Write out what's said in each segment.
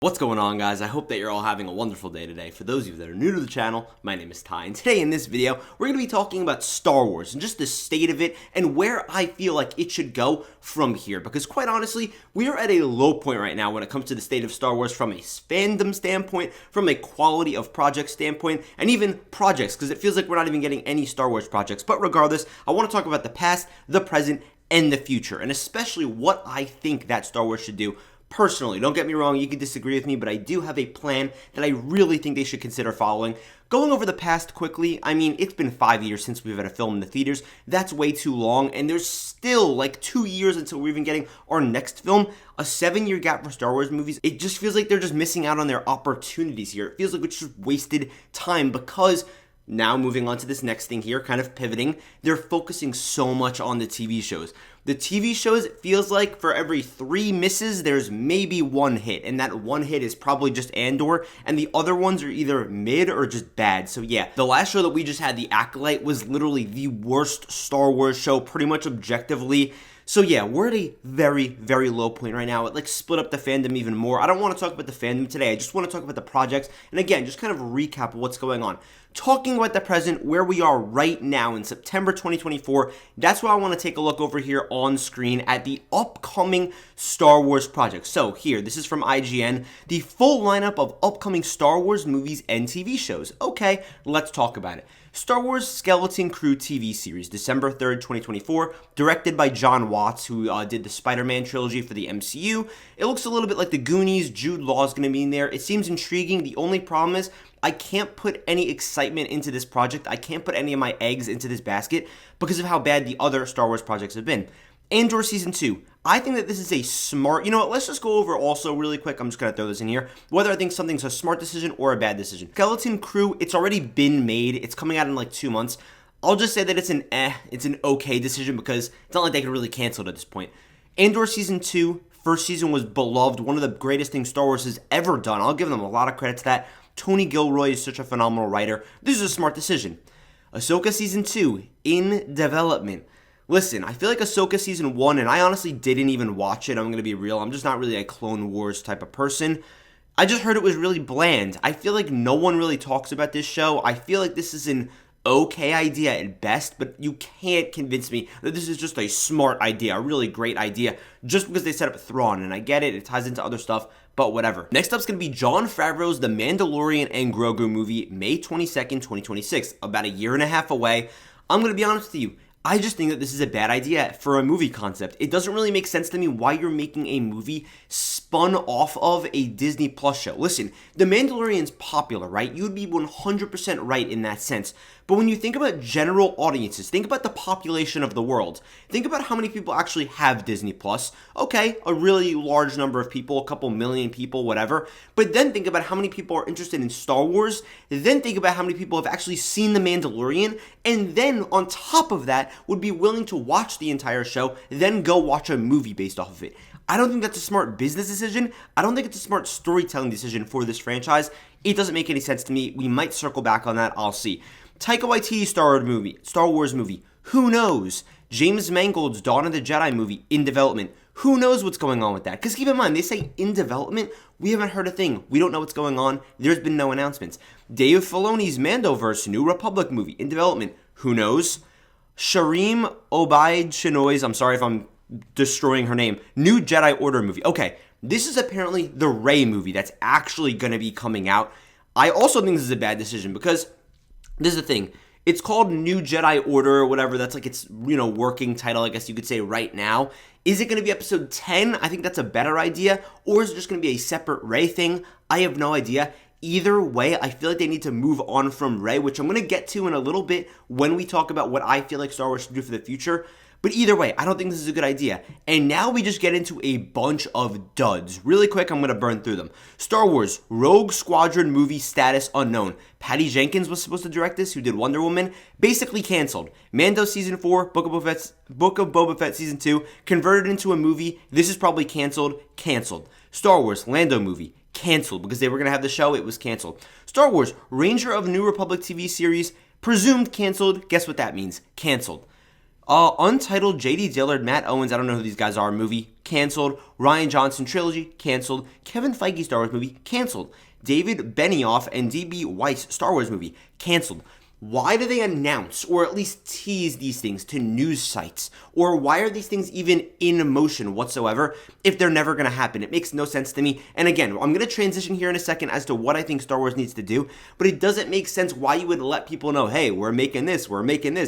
What's going on, guys? I hope that you're all having a wonderful day today. For those of you that are new to the channel, my name is Ty, and today in this video, we're going to be talking about Star Wars and just the state of it and where I feel like it should go from here. Because quite honestly, we are at a low point right now when it comes to the state of Star Wars from a fandom standpoint, from a quality of project standpoint, and even projects, because it feels like we're not even getting any Star Wars projects. But regardless, I want to talk about the past, the present, and the future, and especially what I think that Star Wars should do. Personally, don't get me wrong, you can disagree with me, but I do have a plan that I really think they should consider following. Going over the past quickly, I mean, it's been 5 years since we've had a film in the theaters. That's way too long, and there's still like 2 years until we're even getting our next film. A 7-year gap for Star Wars movies, it just feels like they're just missing out on their opportunities here. It feels like it's just wasted time because now moving on to this next thing here, kind of pivoting, they're focusing so much on the TV shows. The TV shows, it feels like for every 3 misses, there's maybe 1 hit, and that 1 hit is probably just Andor, and the other ones are either mid or just bad. So yeah, the last show that we just had, The Acolyte, was literally the worst Star Wars show, pretty much objectively. So yeah, we're at a very, very low point right now. It like split up the fandom even more. I don't want to talk about the fandom today. I just want to talk about the projects. And again, just kind of recap what's going on. Talking about the present, where we are right now in September 2024, that's why I want to take a look over here on screen at the upcoming Star Wars projects. So here, this is from IGN, the full lineup of upcoming Star Wars movies and TV shows. Okay, let's talk about it. Star Wars Skeleton Crew TV series, December 3rd, 2024, directed by Jon Watts, who did the Spider-Man trilogy for the MCU. It looks a little bit like the Goonies. Jude Law is going to be in there. It seems intriguing. The only problem is I can't put any excitement into this project. I can't put any of my eggs into this basket because of how bad the other Star Wars projects have been. Andor Season 2. I think that this is a smart, you know what, let's just go over also really quick, I'm just going to throw this in here, whether I think something's a smart decision or a bad decision. Skeleton Crew, it's already been made, it's coming out in like 2 months. I'll just say that it's an okay decision because it's not like they could really cancel it at this point. Andor Season 2, first season was beloved, one of the greatest things Star Wars has ever done. I'll give them a lot of credit to that. Tony Gilroy is such a phenomenal writer. This is a smart decision. Ahsoka Season 2, in development. Listen, I feel like Ahsoka Season 1, and I honestly didn't even watch it, I'm going to be real, I'm just not really a Clone Wars type of person. I just heard it was really bland. I feel like no one really talks about this show. I feel like this is an okay idea at best, but you can't convince me that this is just a smart idea, a really great idea, just because they set up Thrawn, and I get it, it ties into other stuff, but whatever. Next up's going to be Jon Favreau's The Mandalorian and Grogu movie, May 22nd, 2026, about a year and a half away. I'm going to be honest with you, I just think that this is a bad idea for a movie concept. It doesn't really make sense to me why you're making a movie spun off of a Disney Plus show. Listen, The Mandalorian's popular, right? You would be 100% right in that sense. But when you think about general audiences, think about the population of the world. Think about how many people actually have Disney Plus. Okay, a really large number of people, a couple million people, whatever. But then think about how many people are interested in Star Wars. Then think about how many people have actually seen The Mandalorian. And then on top of that, would be willing to watch the entire show, then go watch a movie based off of it. I don't think that's a smart business decision. I don't think it's a smart storytelling decision for this franchise. It doesn't make any sense to me. We might circle back on that. I'll see. Taika Waititi Star Wars movie. Who knows? James Mangold's Dawn of the Jedi movie in development. Who knows what's going on with that? Because keep in mind, they say in development. We haven't heard a thing. We don't know what's going on. There's been no announcements. Dave Filoni's Mandoverse New Republic movie in development. Who knows? Shireen Obaid Chinoy's, I'm sorry if I'm destroying her name, New Jedi Order movie. Okay, this is apparently the Rey movie that's actually going to be coming out. I also think this is a bad decision because this is the thing. It's called New Jedi Order or whatever. That's like its, working title, I guess you could say right now. Is it going to be episode 10? I think that's a better idea. Or is it just going to be a separate Rey thing? I have no idea. Either way, I feel like they need to move on from Rey, which I'm going to get to in a little bit when we talk about what I feel like Star Wars should do for the future. But either way, I don't think this is a good idea. And now we just get into a bunch of duds. Really quick, I'm going to burn through them. Star Wars Rogue Squadron movie status unknown. Patty Jenkins was supposed to direct this, who did Wonder Woman. Basically canceled. Mando Season 4, Book of Boba Fett Season 2, converted into a movie. This is probably canceled. Canceled. Star Wars Lando movie. Canceled because they were going to have the show. It was canceled. Star Wars Ranger of New Republic TV series, presumed canceled. Guess what that means? Canceled. Untitled, J.D. Dillard, Matt Owens, I don't know who these guys are, movie, canceled. Rian Johnson trilogy, canceled. Kevin Feige Star Wars movie, canceled. David Benioff and D.B. Weiss Star Wars movie, canceled. Why do they announce or at least tease these things to news sites? Or why are these things even in motion whatsoever if they're never going to happen? It makes no sense to me. And again, I'm going to transition here in a second as to what I think Star Wars needs to do, but it doesn't make sense why you would let people know, hey, we're making this,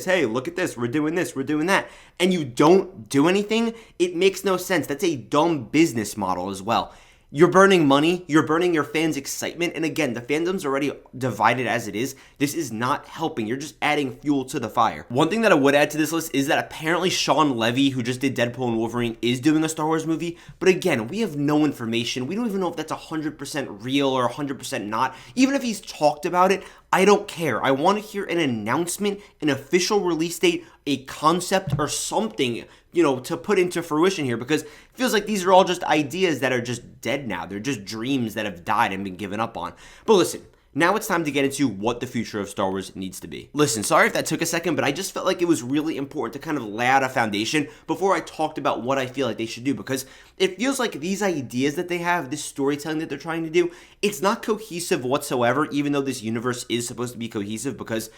hey, look at this, we're doing that, and you don't do anything. It makes no sense. That's a dumb business model as well. You're burning money, you're burning your fans' excitement, and again, the fandom's already divided as it is. This is not helping. You're just adding fuel to the fire. One thing that I would add to this list is that apparently Sean Levy, who just did Deadpool and Wolverine, is doing a Star Wars movie, but again, we have no information. We don't even know if that's 100% real or 100% not. Even if he's talked about it, I don't care. I want to hear an announcement, an official release date, a concept, or something, to put into fruition here, because it feels like these are all just ideas that are just dead now. They're just dreams that have died and been given up on. But listen, now it's time to get into what the future of Star Wars needs to be. Listen, sorry if that took a second, but I just felt like it was really important to kind of lay out a foundation before I talked about what I feel like they should do, because it feels like these ideas that they have, this storytelling that they're trying to do, it's not cohesive whatsoever, even though this universe is supposed to be cohesive, because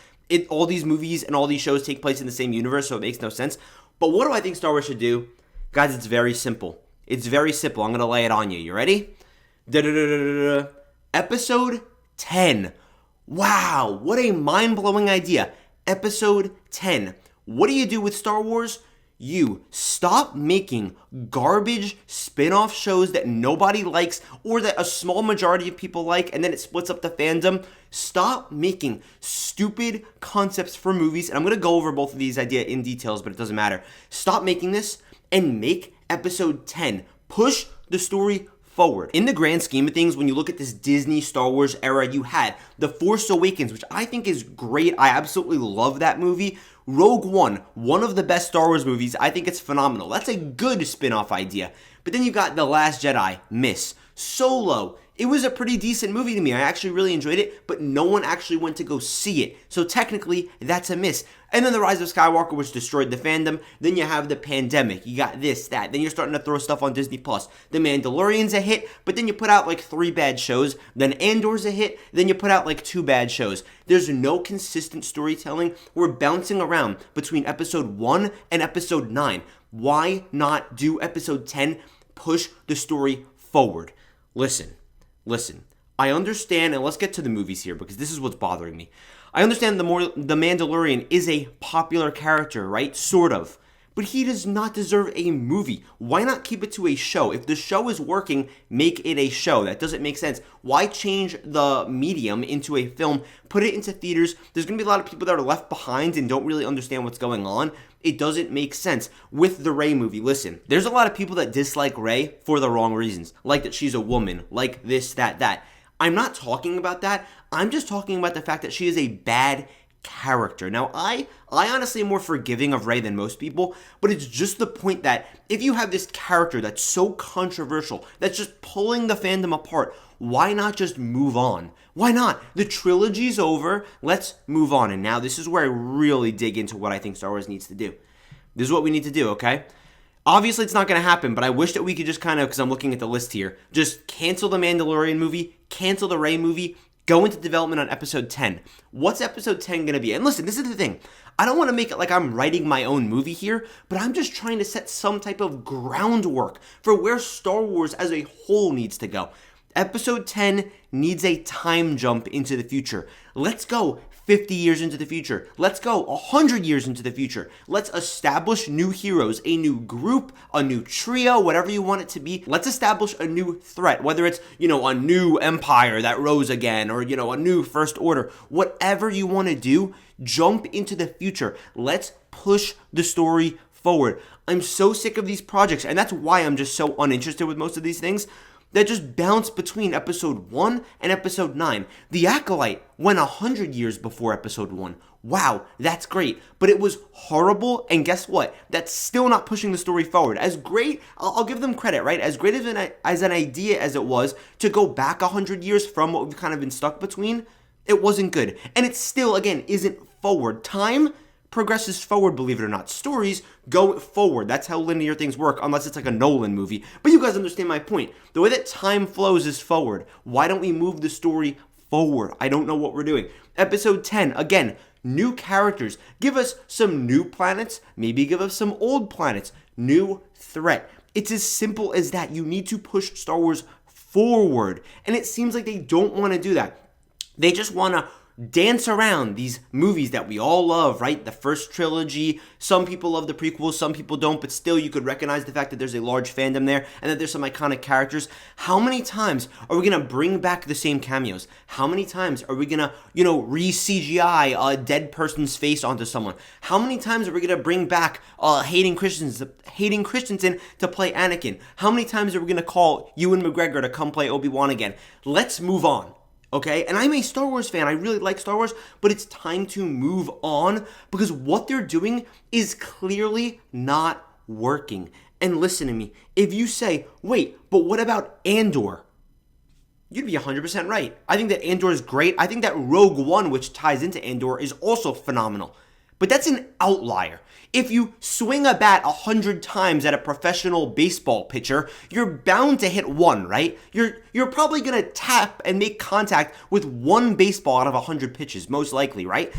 all these movies and all these shows take place in the same universe, so it makes no sense. But what do I think Star Wars should do? Guys, it's very simple. It's very simple. I'm going to lay it on you. You ready? Episode 10. Wow, what a mind-blowing idea. Episode 10. What do you do with Star Wars? You stop making garbage spin-off shows that nobody likes or that a small majority of people like, and then it splits up the fandom. Stop making stupid concepts for movies, and I'm going to go over both of these ideas in details, but it doesn't matter. Stop making this and make episode 10. Push the story forward. In the grand scheme of things, when you look at this Disney Star Wars era, you had The Force Awakens, which I think is great. I absolutely love that movie. Rogue one of the best Star Wars movies. I think it's phenomenal. That's a good spin-off idea. But then you got The Last Jedi, miss. Solo, it was a pretty decent movie to me. I actually really enjoyed it, but no one actually went to go see it. So technically, that's a miss. And then The Rise of Skywalker, which destroyed the fandom. Then you have the pandemic. You got this, that. Then you're starting to throw stuff on Disney+. The Mandalorian's a hit, but then you put out like 3 bad shows. Then Andor's a hit, then you put out like 2 bad shows. There's no consistent storytelling. We're bouncing around between episode 1 and episode 9. Why not do episode 10? Push the story forward. Listen. I understand, and let's get to the movies here, because this is what's bothering me. I understand the Mandalorian is a popular character, right? Sort of. But he does not deserve a movie. Why not keep it to a show? If the show is working, make it a show. That doesn't make sense. Why change the medium into a film, put it into theaters? There's going to be a lot of people that are left behind and don't really understand what's going on. It doesn't make sense. With the Rey movie, listen, there's a lot of people that dislike Rey for the wrong reasons. Like that she's a woman, like this, that. I'm not talking about that. I'm just talking about the fact that she is a bad character. Now, I honestly am more forgiving of Rey than most people, but it's just the point that if you have this character that's so controversial, that's just pulling the fandom apart, why not just move on? Why not? The trilogy's over. Let's move on. And now this is where I really dig into what I think Star Wars needs to do. This is what we need to do, okay? Obviously, it's not going to happen, but I wish that we could just kind of, because I'm looking at the list here, just cancel the Mandalorian movie, cancel the Rey movie, go into development on episode 10. What's episode 10 going to be? And listen, this is the thing. I don't want to make it like I'm writing my own movie here, but I'm just trying to set some type of groundwork for where Star Wars as a whole needs to go. Episode 10 needs a time jump into the future. Let's go 50 years into the future. Let's go 100 years into the future. Let's establish new heroes, a new group, a new trio, whatever you want it to be. Let's establish a new threat, whether it's, a new empire that rose again or, a new first order. Whatever you want to do, jump into the future. Let's push the story forward. I'm so sick of these projects, and that's why I'm just so uninterested with most of these things that just bounce between episode 1 and episode 9. The Acolyte went 100 years before episode 1. Wow, that's great. But it was horrible, and guess what? That's still not pushing the story forward. As great, I'll give them credit, right? As great as an idea as it was to go back 100 years from what we've kind of been stuck between, it wasn't good. And it still, again, isn't forward. Time progresses forward, believe it or not. Stories go forward. That's how linear things work, unless it's like a Nolan movie. But you guys understand my point. The way that time flows is forward. Why don't we move the story forward? I don't know what we're doing. Episode 10, again, new characters. Give us some new planets, maybe give us some old planets. New threat. It's as simple as that. You need to push Star Wars forward. And it seems like they don't want to do that. They just want to dance around these movies that we all love, right? The first trilogy. Some people love the prequels, some people don't, but still you could recognize the fact that there's a large fandom there and that there's some iconic characters. How many times are we going to bring back the same cameos? How many times are we going to, re-CGI a dead person's face onto someone? How many times are we going to bring back Hayden Christensen to play Anakin? How many times are we going to call Ewan McGregor to come play Obi-Wan again? Let's move on. Okay, and I'm a Star Wars fan. I really like Star Wars, but it's time to move on because what they're doing is clearly not working. And listen to me, if you say, wait, but what about Andor? You'd be 100% right. I think that Andor is great. I think that Rogue One, which ties into Andor, is also phenomenal. But that's an outlier. If you swing a bat 100 times at a professional baseball pitcher, you're bound to hit one, right? You're probably going to tap and make contact with one baseball out of 100 pitches, most likely, right?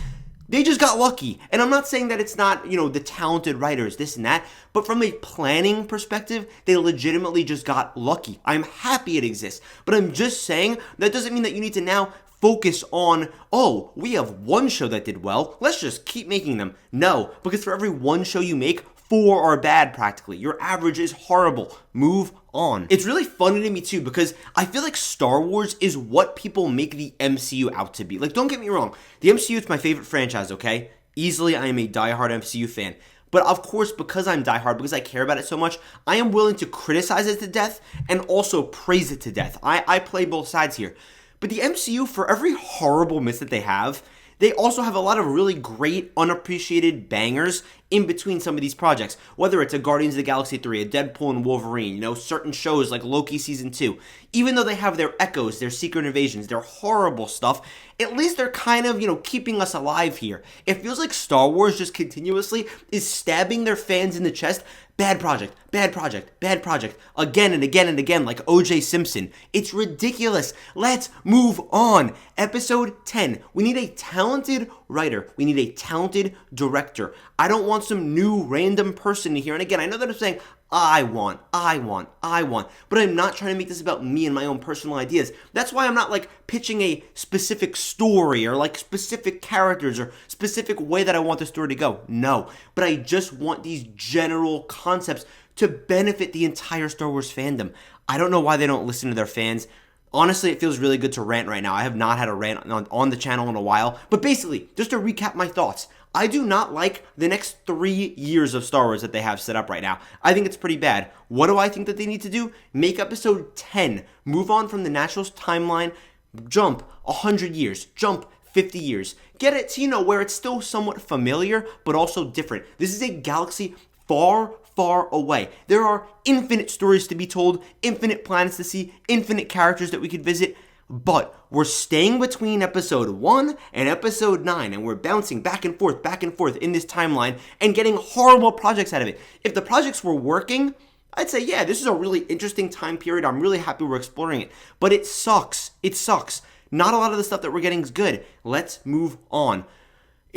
They just got lucky. And I'm not saying that it's not, the talented writers, this and that, but from a planning perspective, they legitimately just got lucky. I'm happy it exists, but I'm just saying that doesn't mean that you need to now focus on, oh, we have one show that did well, let's just keep making them. No, because for every one show you make, 4 are bad practically. Your average is horrible. Move on. It's really funny to me too because I feel like Star Wars is what people make the MCU out to be. Like, don't get me wrong, the MCU is my favorite franchise, okay? Easily, I am a diehard MCU fan. But of course, because I'm diehard, because I care about it so much, I am willing to criticize it to death and also praise it to death. I play both sides here. But the MCU, for every horrible miss that they also have a lot of really great, unappreciated bangers in between some of these projects. Whether it's a Guardians of the Galaxy 3, a Deadpool and Wolverine, certain shows like Loki Season 2. Even though they have their echoes, their secret invasions, their horrible stuff, at least they're kind of, keeping us alive here. It feels like Star Wars just continuously is stabbing their fans in the chest. Bad project, bad project, bad project, again and again and again, like O.J. Simpson. It's ridiculous. Let's move on. Episode 10. We need a talented writer. We need a talented director. I don't want some new random person to hear. And again, I know that I'm saying, I want, but I'm not trying to make this about me and my own personal ideas. That's why I'm not pitching a specific story or specific characters or specific way that I want the story to go. No, but I just want these general concepts to benefit the entire Star Wars fandom. I don't know why they don't listen to their fans. Honestly, it feels really good to rant right now. I have not had a rant on the channel in a while. But basically, just to recap my thoughts, I do not like the next 3 years of Star Wars that they have set up right now. I think it's pretty bad. What do I think that they need to do? Make episode 10. Move on from the Nationals timeline. Jump 100 years. Jump 50 years. Get it to, where it's still somewhat familiar, but also different. This is a galaxy far, far away. There are infinite stories to be told, infinite planets to see, infinite characters that we could visit. But we're staying between episode 1 and episode 9, and we're bouncing back and forth in this timeline and getting horrible projects out of it. If the projects were working, I'd say, yeah, this is a really interesting time period. I'm really happy we're exploring it. But it sucks. It sucks. Not a lot of the stuff that we're getting is good. Let's move on.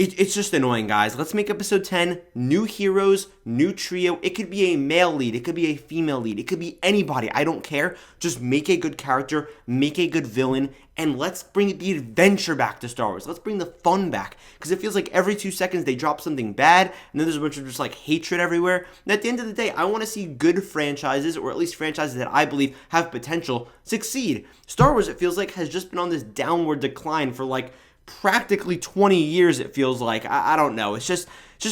It's just annoying, guys. Let's make episode 10, new heroes, new trio. It could be a male lead. It could be a female lead. It could be anybody. I don't care. Just make a good character, make a good villain, and let's bring the adventure back to Star Wars. Let's bring the fun back. Because it feels like every 2 seconds they drop something bad, and then there's a bunch of just hatred everywhere. And at the end of the day, I want to see good franchises, or at least franchises that I believe have potential, succeed. Star Wars, it feels like, has just been on this downward decline for practically 20 years, it feels like. I don't know. It's just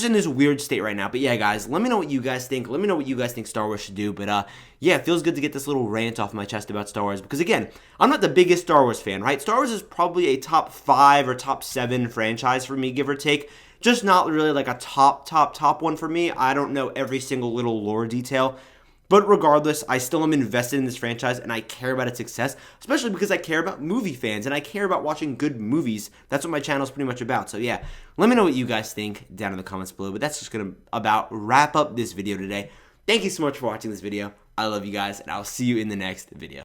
in this weird state right now. But yeah, guys, let me know what you guys think. Let me know what you guys think Star Wars should do. But yeah, it feels good to get this little rant off my chest about Star Wars. Because again, I'm not the biggest Star Wars fan, right? Star Wars is probably a top 5 or top 7 franchise for me, give or take. Just not really a top one for me. I don't know every single little lore detail. But regardless, I still am invested in this franchise and I care about its success, especially because I care about movie fans and I care about watching good movies. That's what my channel is pretty much about. So yeah, let me know what you guys think down in the comments below. But that's just going to about wrap up this video today. Thank you so much for watching this video. I love you guys and I'll see you in the next video.